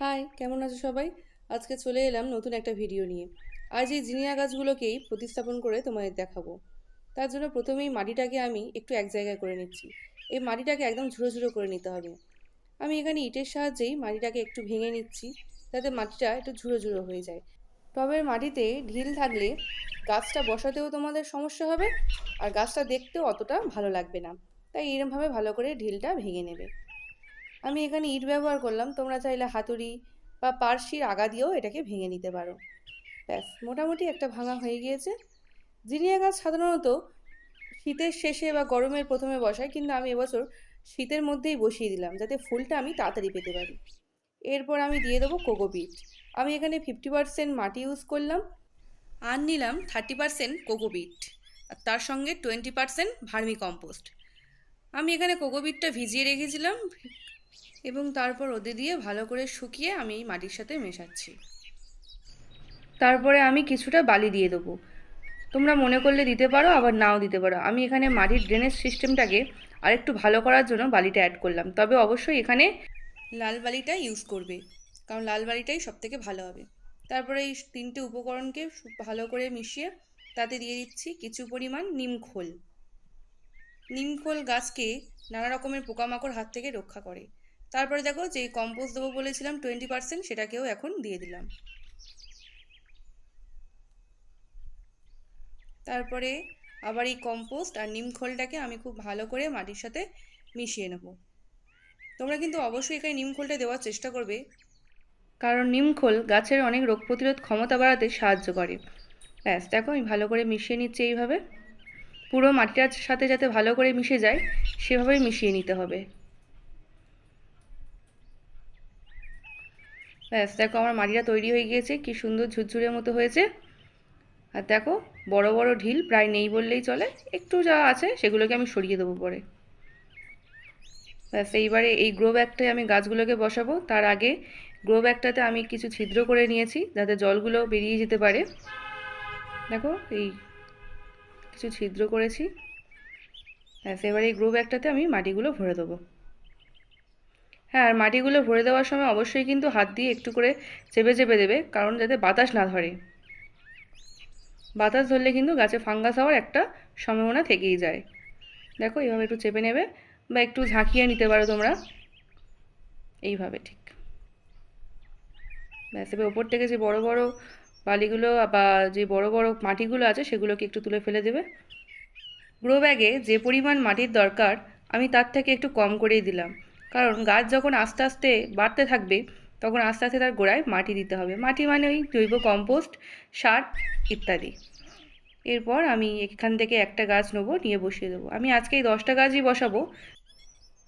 High, কেমন আছো সবাই? আজকে চলে এলাম নতুন একটা ভিডিও নিয়ে। আজ এই জিনিয়া গাছগুলোকেই প্রতিস্থাপন করে তোমাদের দেখাবো। তার জন্য প্রথমেই মাটিটাকে আমি একটু এক জায়গায় করে নিচ্ছি। এই মাটিটাকে একদম ঝুড়ো ঝুড়ো করে নিতে হবে। আমি এখানে ইটের সাহায্যেই মাটিটাকে একটু ভেঙে নিচ্ছি, যাতে মাটিটা একটু ঝুড়ো ঝুড়ো হয়ে যায়। টবের মাটিতে ঢিল থাকলে গাছটা বসাতেও তোমাদের সমস্যা হবে, আর গাছটা দেখতেও অতটা ভালো লাগবে না। তাই এরমভাবে ভালো করে ঢিলটা ভেঙে নেবে। আমি এখানে ইট ব্যবহার করলাম, তোমরা চাইলে হাতুড়ি বা পার্শির আগা দিয়েও এটাকে ভেঙে নিতে পারো। ব্যাস, মোটামুটি একটা ভাঙা হয়ে গিয়েছে। জিনিয়া গাছ সাধারণত শীতের শেষে বা গরমের প্রথমে বসায়, কিন্তু আমি এবছর শীতের মধ্যেই বসিয়ে দিলাম, যাতে ফুলটা আমি তাড়াতাড়ি পেতে পারি। এরপর আমি দিয়ে দেবো কোকোপিট। আমি এখানে 50% মাটি ইউজ করলাম, আর নিলাম 30% কোকোপিট, আর তার সঙ্গে 20% ভার্মি কম্পোস্ট। আমি এখানে কোকোপিটটা ভিজিয়ে রেখেছিলাম এবং তারপর রোদে দিয়ে ভালো করে শুকিয়ে আমি এই মাটির সাথে মেশাচ্ছি। তারপরে আমি কিছুটা বালি দিয়ে দেবো। তোমরা মনে করলে দিতে পারো, আবার নাও দিতে পারো। আমি এখানে মাটির ড্রেনেজ সিস্টেমটাকে আরেকটু ভালো করার জন্য বালিটা অ্যাড করলাম, তবে অবশ্যই এখানে লাল বালিটা ইউজ করবে, কারণ লাল বালিটাই সবথেকে ভালো হবে। তারপরে এই তিনটে উপকরণকে ভালো করে মিশিয়ে তাতে দিয়ে দিচ্ছি কিছু পরিমাণ নিমখোল। নিমখোল গাছকে নানা রকমের পোকামাকড় হাত থেকে রক্ষা করে। তারপরে দেখো, যে কম্পোস্ট দেবো বলেছিলাম 20%, সেটাকেও এখন দিয়ে দিলাম। তারপরে আবার এই কম্পোস্ট আর নিমখোলটাকে আমি খুব ভালো করে মাটির সাথে মিশিয়ে নেব। তোমরা কিন্তু অবশ্যই এখানে নিমখোলটা দেওয়ার চেষ্টা করবে, কারণ নিমখোল গাছের অনেক রোগ প্রতিরোধ ক্ষমতা বাড়াতে সাহায্য করে। ব্যাস দেখো, আমি ভালো করে মিশিয়ে নিচ্ছি এইভাবে। পুরো মাটিটার সাথে যাতে ভালো করে মিশে যায় সেভাবেই মিশিয়ে নিতে হবে। ব্যাস দেখো, আমার মাটিটা তৈরি হয়ে গিয়েছে, কি সুন্দর ঝুরঝুরের মতো হয়েছে। আর দেখো, বড় বড় ঢিল প্রায় নেই বললেই চলে, একটু যা আছে সেগুলোকে আমি সরিয়ে দেবো পরে। ব্যাস, এইবারে এই গ্রো ব্যাগটায় আমি গাছগুলোকে বসাবো। তার আগে গ্রো ব্যাগটাতে আমি কিছু ছিদ্র করে নিয়েছি, যাতে জলগুলো বেরিয়ে যেতে পারে। দেখো, এই কিছু ছিদ্র করেছি। ব্যাস, এবারে এই গ্রো ব্যাগটাতে আমি মাটিগুলো ভরে দেবো। হ্যাঁ, আর মাটিগুলো ভরে দেওয়ার সময় অবশ্যই কিন্তু হাত দিয়ে একটু করে চেপে চেপে দেবে, কারণ যাতে বাতাস না ধরে। বাতাস ধরলে কিন্তু গাছে ফাঙ্গাস হওয়ার একটা সম্ভাবনা থেকেই যায়। দেখো, এইভাবে একটু চেপে নেবে, বা একটু ঝাঁকিয়ে নিতে পারো তোমরা, এইভাবে ঠিক। ব্যাস, এবার ওপর থেকে যে বড় বড় বালিগুলো বা যে বড় বড় মাটিগুলো আছে সেগুলোকে একটু তুলে ফেলে দেবে। গ্রো ব্যাগে যে পরিমাণ মাটির দরকার আমি তার থেকে একটু কম করেই দিলাম, কারণ গাছ যখন আস্তে আস্তে বাড়তে থাকবে তখন আস্তে আস্তে তার গোড়ায় মাটি দিতে হবে। মাটি মানে ওই জৈব কম্পোস্ট, সার ইত্যাদি। এরপর আমি এখান থেকে একটা গাছ নেবো, নিয়ে বসিয়ে দেবো। আমি আজকে এই 10টা গাছই বসাবো,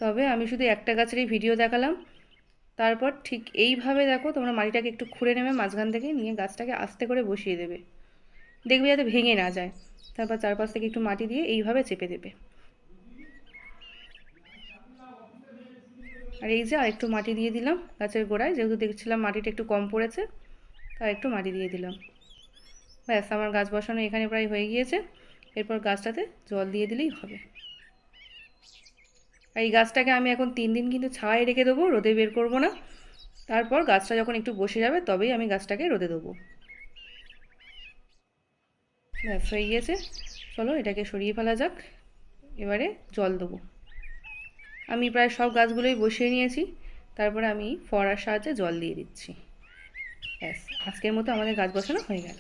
তবে আমি শুধু একটা গাছেরই ভিডিও দেখালাম। তারপর ঠিক এইভাবে দেখো, তোমরা মাটিটাকে একটু খুঁড়ে নেবে মাঝখান থেকে, নিয়ে গাছটাকে আস্তে করে বসিয়ে দেবে। দেখবে যাতে ভেঙে না যায়। তারপর চারপাশ থেকে একটু মাটি দিয়ে এইভাবে চেপে দেবে। আর এই যে আরেকটু মাটি দিয়ে দিলাম গাছের গোড়ায়, যেহেতু দেখছিলাম মাটিটা একটু কম পড়েছে, তাই একটু মাটি দিয়ে দিলাম। ব্যাস, আমার গাছ বসানো এখানে প্রায় হয়ে গিয়েছে। এরপর গাছটাতে জল দিয়ে দিলেই হবে। আর এই গাছটাকে আমি এখন 3 দিন কিন্তু ছায়ায় রেখে দেবো, রোদে বের করব না। তারপর গাছটা যখন একটু বসে যাবে তবেই আমি গাছটাকে রোদে দেবো। ব্যাস, হয়ে গিয়েছে। চলো এটাকে সরিয়ে ফেলা যাক। এবারে জল দেবো। আমি প্রায় সব গাছগুলোই বসিয়ে নিয়েছি, তারপরে আমি ফোয়ারার সাহায্যে জল দিয়ে দিচ্ছি। ব্যাস, আজকের মতো আমাদের গাছ বসানো হয়ে গেল।